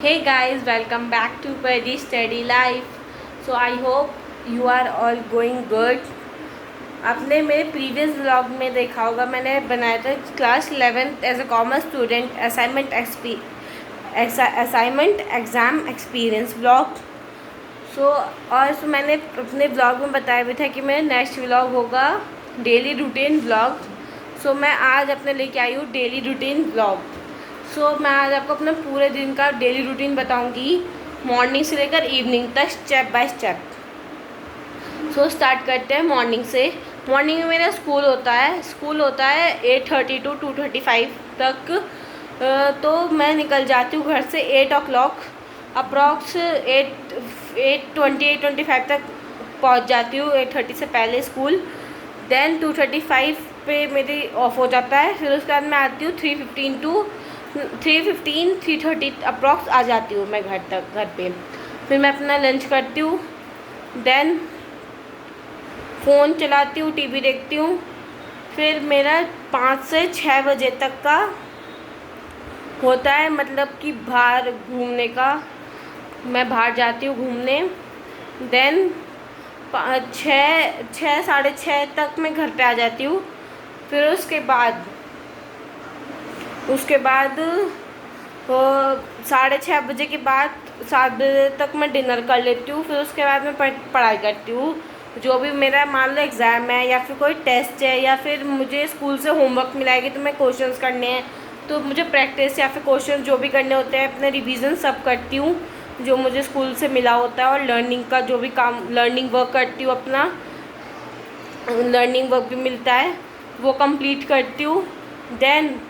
Hey guys, welcome back to Purdy Study Life. So I hope you are all going good. आपने मेरे previous vlog में देखा होगा, मैंने बनाया था class 11th as a commerce student assignment exam experience vlog. और मैंने अपने व्लॉग में बताया भी था कि मेरा नेक्स्ट व्लॉग होगा डेली रूटीन व्लॉग। मैं आज अपने लेके आई हूँ डेली रूटीन व्लॉग। मैं आज आपको अपना पूरे दिन का डेली रूटीन बताऊंगी, मॉर्निंग से लेकर इवनिंग तक, स्टेप बाय स्टेप। स्टार्ट करते हैं मॉर्निंग से। मॉर्निंग में मेरा स्कूल होता है 8:30 टू 2:35 तक। तो मैं निकल जाती हूँ घर से 8 o'clock, अप्रॉक्स 8:20-8:25 तक पहुँच जाती हूँ, 8:30 से पहले स्कूल। देन 2:35 पे मेरी ऑफ हो जाता है। फिर उसके बाद मैं आती हूँ 3:30 अप्रॉक्स आ जाती हूँ मैं घर पे। फिर मैं अपना लंच करती हूँ, देन फ़ोन चलाती हूँ, टीवी देखती हूँ। फिर मेरा 5 से 6 बजे तक का होता है, मतलब कि बाहर घूमने का। मैं बाहर जाती हूँ घूमने। देन 6-6:30 तक मैं घर पे आ जाती हूँ। फिर उसके बाद 6:30 बजे के बाद 7 बजे तक मैं डिनर कर लेती हूँ। फिर उसके बाद मैं पढ़ाई करती हूँ। जो भी मेरा मान लो एग्ज़ाम है या फिर कोई टेस्ट है या फिर मुझे स्कूल से होमवर्क मिलाएगी तो मैं क्वेश्चंस करने हैं, तो मुझे प्रैक्टिस या फिर क्वेश्चन जो भी करने होते हैं अपने रिवीजन सब करती हूँ जो मुझे स्कूल से मिला होता है। और लर्निंग का जो भी काम, लर्निंग वर्क करती हूँ, अपना लर्निंग वर्क भी मिलता है वो कंप्लीट करती हूँ। देन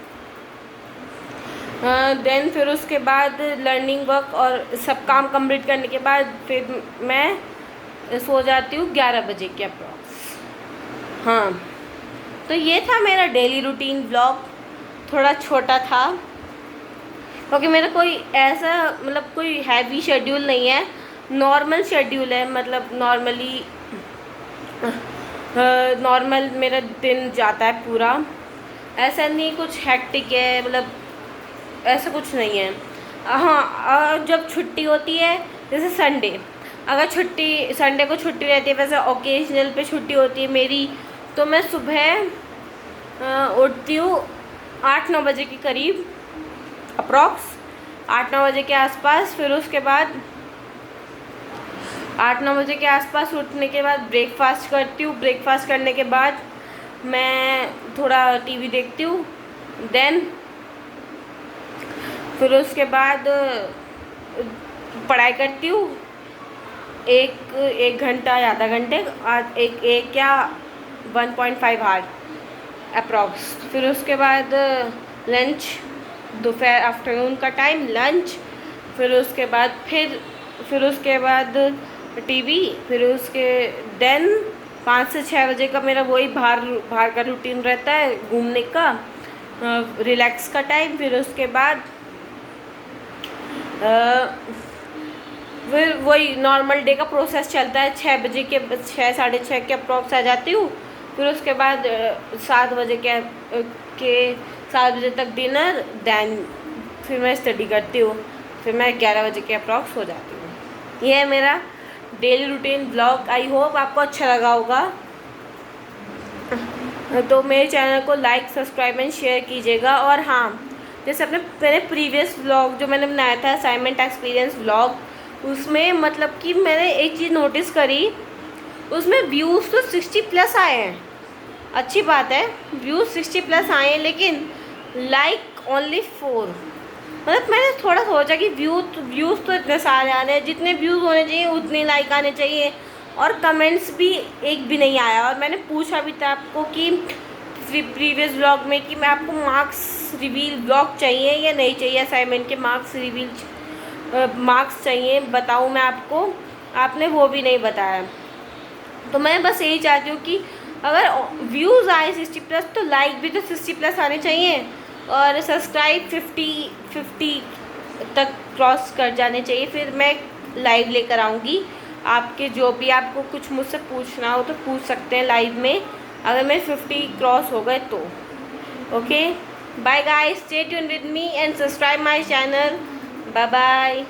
फिर उसके बाद लर्निंग वर्क और सब काम कंप्लीट करने के बाद फिर मैं सो जाती हूँ 11 बजे के अप्रॉक्स। हाँ, तो ये था मेरा डेली रूटीन व्लॉग। थोड़ा छोटा था क्योंकि मेरा कोई ऐसा मतलब कोई हैवी शेड्यूल नहीं है, नॉर्मल शेड्यूल है। मतलब नॉर्मल मेरा दिन जाता है पूरा, ऐसा नहीं कुछ हैक्टिक है, मतलब ऐसा कुछ नहीं है। हाँ, जब छुट्टी होती है जैसे संडे, अगर संडे को छुट्टी रहती है, वैसे ओकेजनल पे छुट्टी होती है मेरी, तो मैं सुबह उठती हूँ 8-9 बजे के करीब, अप्रॉक्स 8-9 बजे के आसपास। फिर उसके बाद 8-9 बजे के आसपास उठने के बाद ब्रेकफास्ट करती हूँ। ब्रेकफास्ट करने के बाद मैं थोड़ा टीवी देखती हूँ। देन फिर उसके बाद पढ़ाई करती हूँ एक घंटा या आधा घंटे, एक या 1.5 आवर अप्रॉक्स। फिर उसके बाद लंच, दोपहर आफ्टरनून का टाइम लंच। फिर उसके बाद टीवी। फिर उसके देन 5 से 6 बजे का मेरा वही बाहर का रूटीन रहता है, घूमने का, रिलैक्स का टाइम। फिर उसके बाद फिर वही नॉर्मल डे का प्रोसेस चलता है। 6:30 के अप्रॉक्स आ जाती हूँ। फिर उसके बाद 7 बजे के 7 बजे तक डिनर। देन फिर मैं स्टडी करती हूँ। फिर मैं 11 बजे के अप्रॉक्स हो जाती हूँ। ये है मेरा daily routine blog. I hope आपको अच्छा लगा होगा। तो मेरे चैनल को लाइक, सब्सक्राइब एंड शेयर कीजिएगा। और हाँ, जैसे मेरे प्रीवियस व्लॉग जो मैंने बनाया था असाइनमेंट एक्सपीरियंस व्लॉग, उसमें मतलब कि मैंने एक चीज़ नोटिस करी, उसमें व्यूज़ तो 60+ आए हैं। अच्छी बात है, व्यूज़ 60+ आए हैं, लेकिन लाइक ओनली 4। मतलब मैंने थोड़ा सोचा कि व्यूज़ तो इतने सारे आने हैं, जितने व्यूज़ होने चाहिए उतने लाइक आने चाहिए। और कमेंट्स भी एक भी नहीं आया। और मैंने पूछा भी था आपको कि प्रीवियस व्लॉग में कि मैं आपको मार्क्स रिवील व्लॉग चाहिए या नहीं चाहिए, असाइनमेंट के मार्क्स चाहिए, बताऊँ मैं आपको। आपने वो भी नहीं बताया। तो मैं बस यही चाहती हूँ कि अगर व्यूज़ आए 60+ तो लाइक भी तो 60+ आने चाहिए, और सब्सक्राइब 50 तक क्रॉस कर जाने चाहिए। फिर मैं लाइव लेकर आऊँगी आपके, जो भी आपको कुछ मुझसे पूछना हो तो पूछ सकते हैं लाइव में, अगर मैं 50 क्रॉस हो गए तो। Okay, bye guys, stay tuned with me and subscribe my channel. Bye bye.